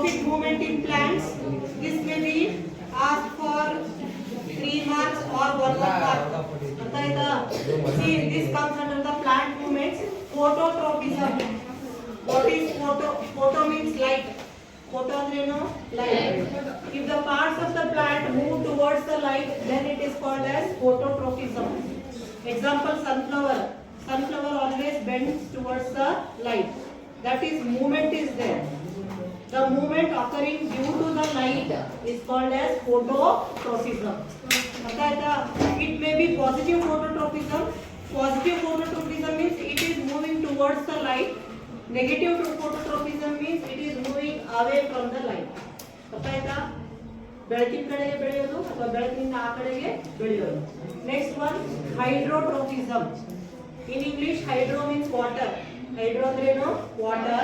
profit movement in plants. This may be asked for 3 marks or 1 mark. See, this comes under the plant movements. Phototropism. What is photo? Photo means light. Photo andre no light. If the parts of the plant move towards the light, then it is called as phototropism. Example, sunflower. Sunflower always bends towards the light. That is, movement is there. The movement occurring due to the light is called as phototropism. It may be positive phototropism. Positive phototropism means it is moving towards the light. Negative phototropism means it is moving away from the light. ಗೊತ್ತಾಯ್ತಾ? ಬೆಳಕಿನ ಕಡೆಗೆ ಬೆಳೆಯೋದು ಅಥವಾ ಬೆಳಕಿನಿಂದ ಆ ಕಡೆಗೆ ಬೆಳೆಯೋದು. Next one, hydrotropism. In English, hydro means water. Hydro ಅಂದ್ರೆ ಏನು? Water.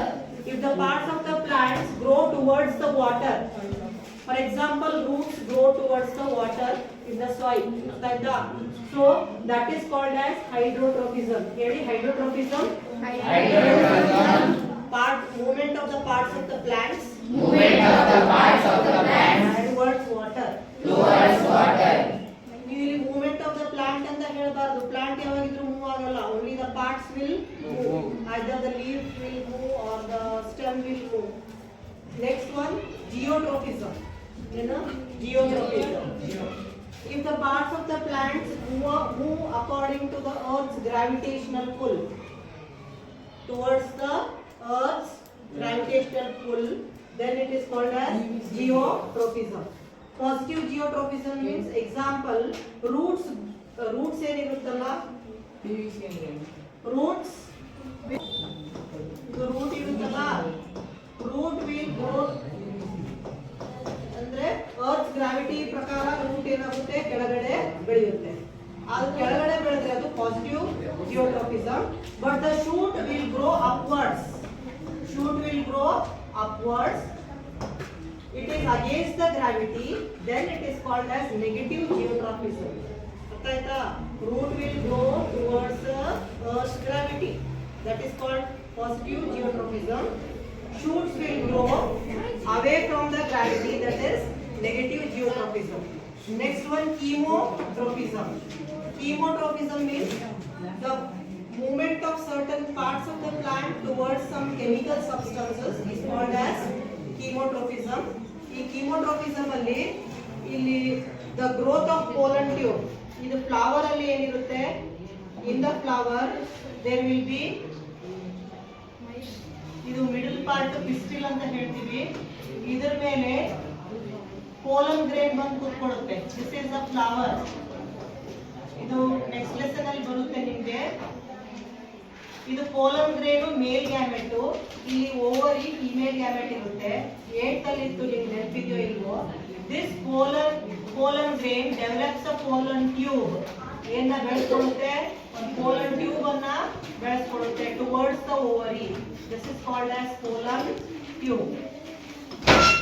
If the parts of the plants grow towards the water, for example, roots grow towards the water in the soil. So that is called as hydrotropism. Heari hydrotropism. Hydrotropism. Part movement of the parts of the plants. Movement of the parts of the plants towards water. Towards water. ಇಲ್ಲಿ movement of the plant ಅಂತ ಹೇಳಬಾರದು. Plant ಯಾವಾಗಿದ್ರೂ move ಆಗಲ್ಲ. Only the parts will move. Either the leaf will move or the stem will move. Next one, geotropism. You know, geotropism. If the parts of the plants move according to the Earth's gravitational pull, towards the Earth's gravitational pull, then it is called as geotropism. Positive geotropism means, example, roots ಏನಿರುತ್ತಲ್ಲ, roots root ಇರುತ್ತಲ್ಲ, root will grow ಅಂದ್ರೆ earth gravity ಪ್ರಕಾರ root ಏನಾಗುತ್ತೆ, ಕೆಳಗಡೆ ಬೆಳೆಯುತ್ತೆ. ಅದು ಕೆಳಗಡೆ ಬೆಳೆದ್ರೆ ಅದು positive geotropism. But the shoot will grow upwards. Shoot will grow upwards. It is against the gravity, then it is called as negative geotropism. Attaita, root will grow towards the Earth's gravity. That is called positive geotropism. Shoots will grow away from the gravity. That is negative geotropism. Next one, chemotropism. Chemotropism means the movement of certain parts of the plant towards some chemical substances is called as chemotropism. ಈ chemotropism ಅಲ್ಲಿ ಇಲ್ಲಿ the growth of pollen tube, ಇದು flower ಅಲ್ಲಿ ಏನಿರುತ್ತೆ, in the flower there will be, ಇದು middle part pistil ಅಂತ ಹೇಳ್ತೀವಿ, ಇದರ ಮೇಲೆ ಪೋಲನ್ ಗ್ರೇನ್ ಬಂದು ಕೂತ್ಕೊಳ್ಳುತ್ತೆ. This is the flower. ಇದು ನೆಕ್ಸ್ಟ್ ಲೆಸನ್ ಅಲ್ಲಿ ಬರುತ್ತೆ ನಿಮಗೆ. ಇದು ಪೋಲನ್ ಗ್ರೇನು ಮೇಲ್ ಗ್ಯಾಮೆಟ್, ಇಲ್ಲಿ ಓವರಿ ಫಿಮೇಲ್ ಗ್ಯಾಮೆಟ್ ಇರುತ್ತೆ. 8th ಅಲ್ಲಿ ಇತ್ತು, ನಿಮ್ಗೆ ನೆನಪಿದೆಯೋ ಇಲ್ವೋ? This pollen grain develops a pollen tube. ಏನ ಬೆಳೆಸ್ಕೊಳ್ಳುತ್ತೆ? ಒಂದು ಪೋಲನ್ ಟ್ಯೂಬ್ ಅನ್ನ ಬೆಳೆಸ್ಕೊಳ್ಳುತ್ತೆ towards the ovary. This is called as pollen tube.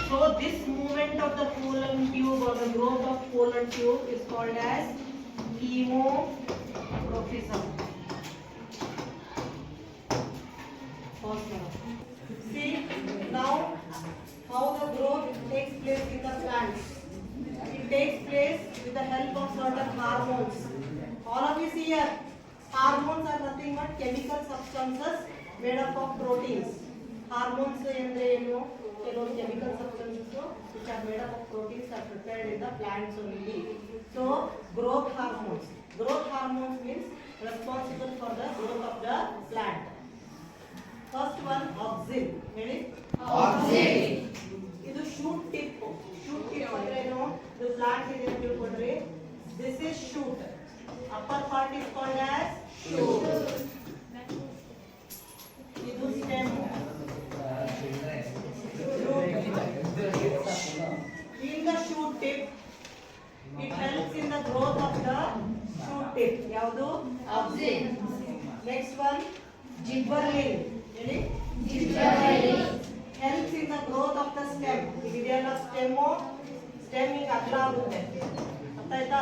So this movement of the pollen tube or the growth of pollen tube is called as chemotropism. See now how the growth takes place in the plants. It takes place with the help of certain hormones. All of you see here, hormones are nothing but chemical substances made up of proteins. Hormones ಅಂದ್ರೆ ಏನು? ಕೆಲವು chemical substances which are made up of proteins are prepared in the plants only. So growth hormones. Growth hormones means responsible for the growth of the plant. First one, auxin. Ready? Auxin. ಇದು shoot tip. Shoot tip ಅಂದ್ರೆ ಏನು? The plant ಇದೆ ಅಂತ ತಿಳ್ಕೊಂಡ್ರೆ, this is shoot. Upper part is called as shoot. ಇದು stem. In the shoot tip, it helps in the growth of the shoot tip. ಯಾವುದು? Auxin. Next one, gibberellin. Ready? Gibberellin. Helps in the growth of the stem. ಇದೆಯಲ್ಲ stem ಹಿಂಗ್ ಅಗಲ ಆಗುತ್ತೆ. ಅರ್ಥ ಆಯ್ತಾ?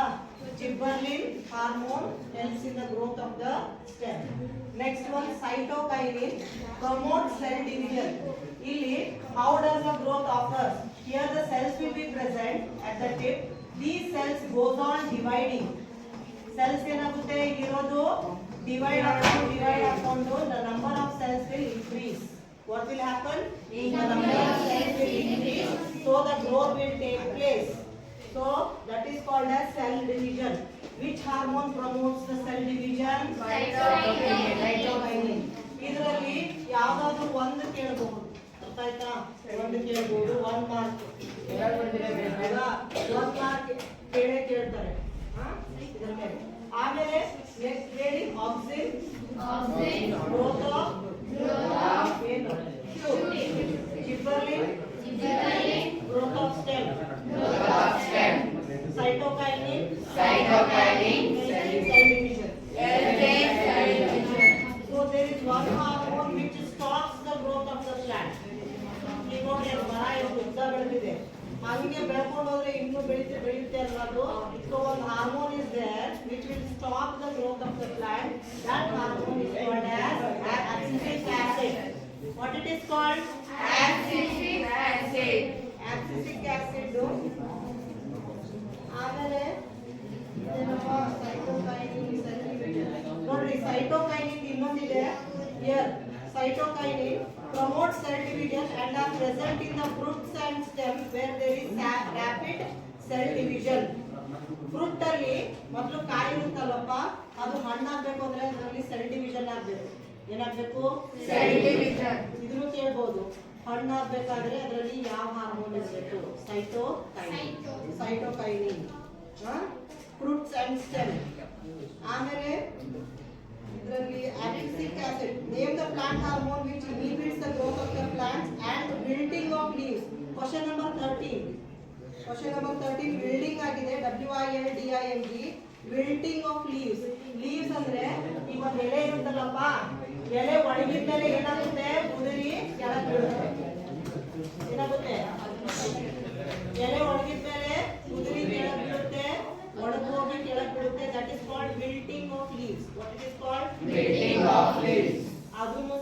gibberellin hormone helps in the growth of the stem. Next one, cytokinin promotes cell division. Illi, how does the growth occurs? Here the cells will be present at the tip. These cells goes on dividing. Cells ಏನಾಗುತ್ತೆ ಇರೋದು divide ಹಾಕೊಂಡು the number of cells will increase. What will happen? The number of cells will increase, so the growth will take place. So that is called as cell division. Which hormone promotes the cell division? Cytokinin. ಇದರಲ್ಲಿ ಯಾವ್ದಾದ್ರು ಒಂದು ಕೇಳಬಹುದು, ಅರ್ಥ ಆಯ್ತಾ? ಒಂದು ಕೇಳಬಹುದು, 1 mark. ಒಂದು mark ಕೇಳ್ತಾರೆ. ಇದರ ಮೇಲೆ ಆಮೇಲೆ ನೆಕ್ಸ್ಟ್ ಹೇಳಿ ಆಕ್ಸಿನ್ ಗ್ರೋತ್ ಆಫ್ ಏನು gibberellin growth of stem cytokinin cell division. So there is one hormone which stops the growth of the plant. ಈಗ ನೋಡಿ ಮರ ಎಷ್ಟು ಉದ್ದ ಬೆಳೆದಿದೆ, ಹಂಗೆ ಬೆಳ್ಕೊಂಡು ಹೋದ್ರೆ ಇನ್ನೂ ಬೆಳೆಯುತ್ತೆ ಅನ್ನೋದು. So one hormone is there which will stop the growth of the plant. That hormone is called as abscisic acid. What it is called? Abscisic acid. ಆಮೇಲೆ ಏನಪ್ಪ ಸೈಟೋಕೈನಿನ್ ನೋಡ್ರಿ, ಸೈಟೋಕೈನಿನ್ ಇನ್ನೊಂದಿದೆ here. Cytokinin promotes cell division and are present in the fruits and stems where there is rapid cell division. Fruit ಅಲ್ಲಿ ಮೊದಲು ಕಾಯಿ ಇರುತ್ತಲ್ಲಪ್ಪ, ಅದು ಹಣ್ಣಾಗಬೇಕು ಅಂದ್ರೆ ಅದರಲ್ಲಿ ಸೆಲ್ ಡಿವಿಷನ್ ಆಗಬೇಕು. ಏನಾಗಬೇಕು? Cell division. ಇದನ್ನು ಕೇಳಬಹುದು, ಹಣ್ಣಾಗಬೇಕಾದ್ರೆ ಅದರಲ್ಲಿ ಯಾವ ಹಾರ್ಮೋನ್ ಇರಬೇಕು? ಸೈಟೋಕೈನಿನ್. Fruits and stem. ಆಮೇಲೆ ಇದರಲ್ಲಿ abscisic acid. Name the plant hormone which inhibits the growth of the plants and wilting of leaves. Question number 13. Wilting ಆಗಿದೆ, WILDING. Wilting of leaves. Leaves ಅಂದ್ರೆ ಈಗ ಒಂದು ಎಲೆ ಇರುತ್ತಲ್ಲಪ್ಪ, ಎಲೆ ಒಣಗಿದ ಮೇಲೆ ಏನಾಗುತ್ತೆ? ಉದುರಿ ಕೆಳಗೆ ಬೀಳುತ್ತೆ. ಏನಾಗುತ್ತೆ? ಎಲೆ ಒಣಗಿದ ಮೇಲೆ ಉದುರಿ ಕೆಳಗೆ ಬೀಳುತ್ತೆ, ಒಣಗಿ ಹೋಗಿ ಕೆಳಗೆ ಬೀಳುತ್ತೆ. That is called wilting of leaves. What it is called? Wilting of leaves. ಅದನ್ನು